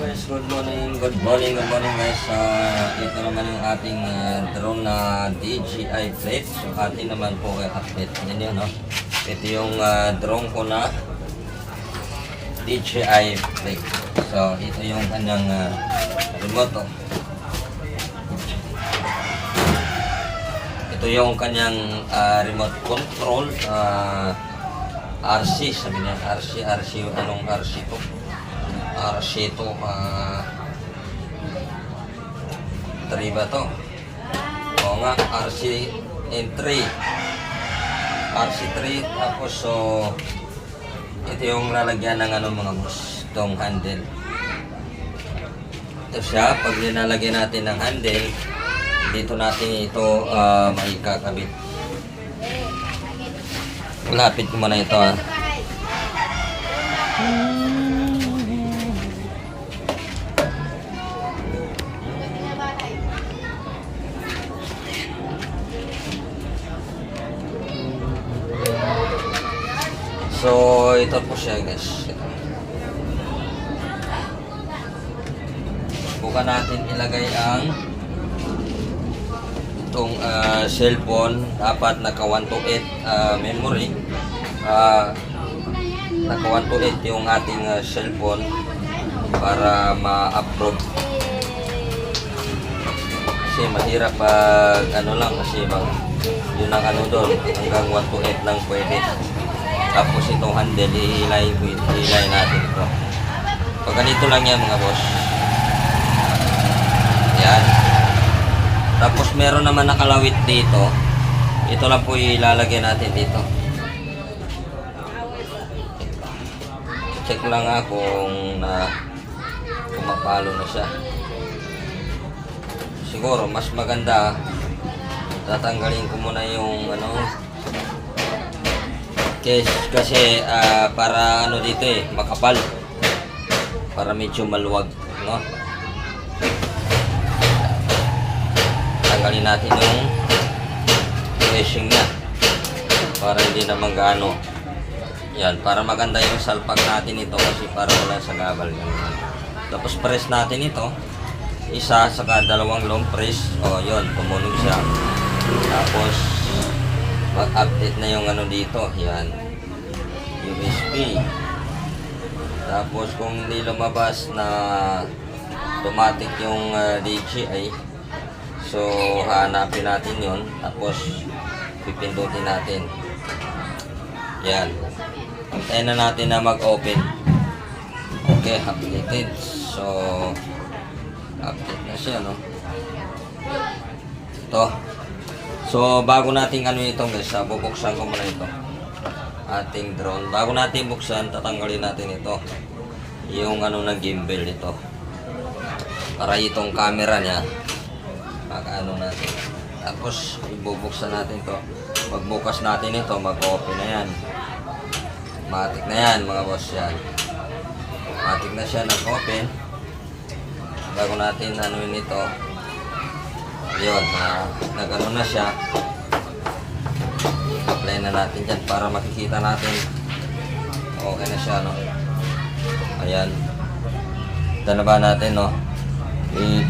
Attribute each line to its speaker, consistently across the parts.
Speaker 1: guys, good morning guys. Ito naman yung ating drone na DJI plate. So atin naman po kay update. Yan yun, no? Ito yung drone ko na DJI plate. So ito yung kanyang remote. Oh. Ito yung kanyang remote control. RC, sabi niya. RC, anong RC to? RC to, 3 ba to? Oo nga, RC N3. RC3, tapos so, ito yung lalagyan ng ano mga boss, itong handle. Ito siya, pag linalagyan natin ng handle, dito natin ito maikakabit. Lapit ko muna ito ha. So, ito po siya guys. Bukan natin ilagay ang itong cellphone. Dapat naka 128 memory. Naka 128 yung ating cellphone para ma-upload. Kasi mahirap pag ano lang kasi yun ang ano doon. Hanggang 128 lang pwede. Tapos itong handle, ihilay natin ito. Pag ganito lang yan mga boss. Yan. Tapos meron naman nakalawit dito. Ito lang po ilalagay natin dito. Check lang kung mapalo na siya. Siguro mas maganda tatanggalin ko muna yung ano. Kasi para ano dito makapal. Para medyo maluwag, no? Tanggalin natin yung flashing niya. Para hindi naman gaano. Yan, para maganda yung salpag natin ito kasi para wala sa gabal. Tapos press natin ito. Isa saka dalawang long press. O yun, tumunog siya. Tapos mag-update na yung ano dito. Yan. USB. Tapos kung hindi lumabas na automatic yung DJI, so hanapin natin yon. Tapos pipindutin natin. Yan. Antayin na natin na mag-open. Okay, updated. So update na siya, no? Ito. So, bago natin ano ito guys, bubuksan ko muna ito. Ating drone. Bago natin buksan, tatanggalin natin ito. Yung ano na gimbal ito. Para itong camera niya, ano natin. Tapos, ibubuksan natin ito. Pagbukas natin ito, mag-open na yan. Matik na yan mga boss yan. Matik na siya nag-open. Bago natin anuin ito. Yun, nagano na siya. Apply na natin dyan para makikita natin. Okay na siya, no? Ayan. Ito na ba natin, no?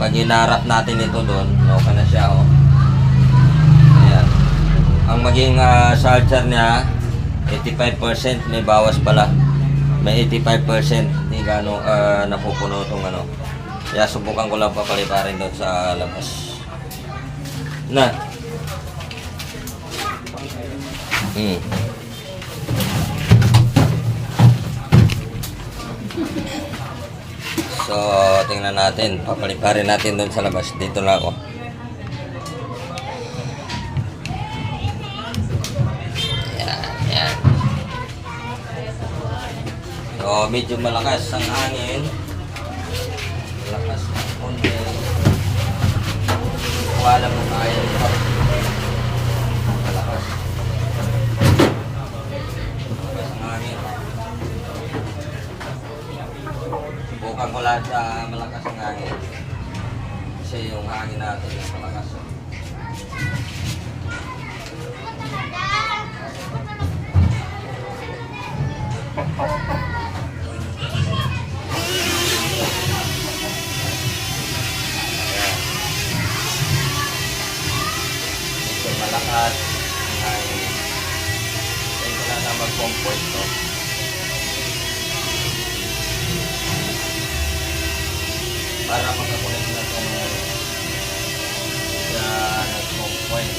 Speaker 1: Pag hinarap natin ito doon, okay na siya, oh. Ayan. Ang maging charger niya, 85%. May bawas pala. May 85%. Hindi gano'ng napupuno itong ano. Kaya subukan ko lang papaliparin doon sa labas. Na. So, tingnan natin. Papaliparin natin doon sa labas. Dito lang ako. Yan. So, medyo malakas ang hangin. Malakas ang konti. Wala mo kaya ito. Malakas. Malakas ang hangin. Subukan ko lahat sa malakas ang hangin. Kasi yung hangin natin is malakas. para makakulit na itong sa smoke point.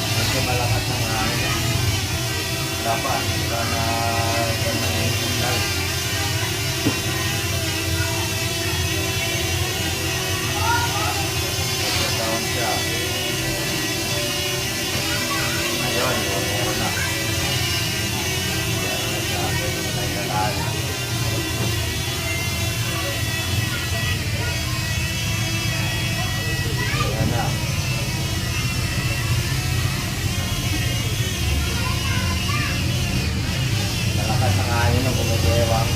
Speaker 1: Medyo malakas ang hangin. Dapat sana ganun yung signal. Nagkataon siya. Ayun, meron na. Meron na siya. Pwede mo na ilalaan. Ayan na. Malakas ang hangin ng kumikewang.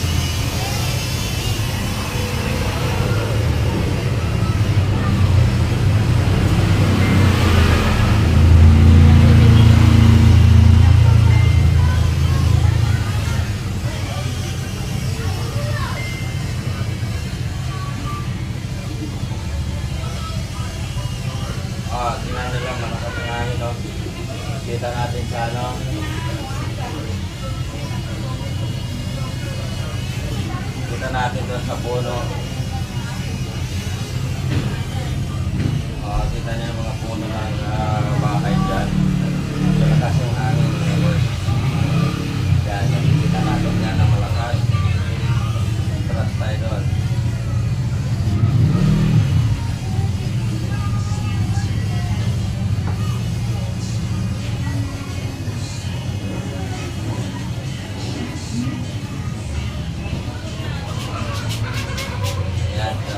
Speaker 1: Tingnan nila, malakas ang hangin, no? Kita natin sa ano. Kita natin doon sa puno. Kita niyo yung mga puno ng bahay dyan. Malakas yung hangin. Yan, nakikita natin yan na malakas. Atras tayo doon. Yan, so.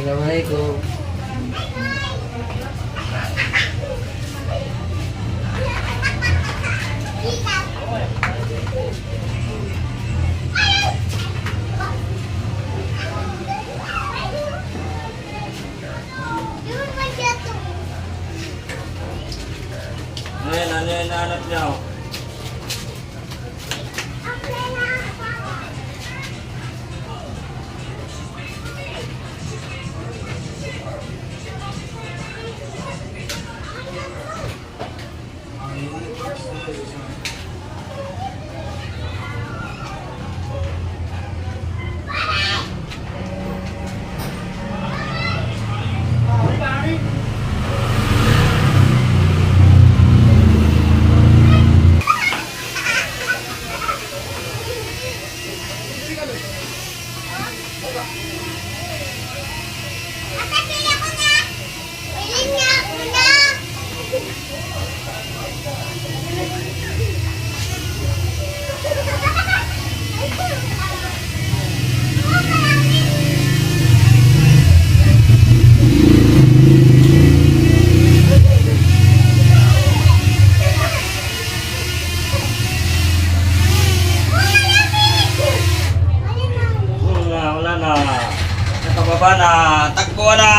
Speaker 2: Assalamualaikum.
Speaker 1: Ano yung naanap niya? Wala na. Nakababa na. Takbo na.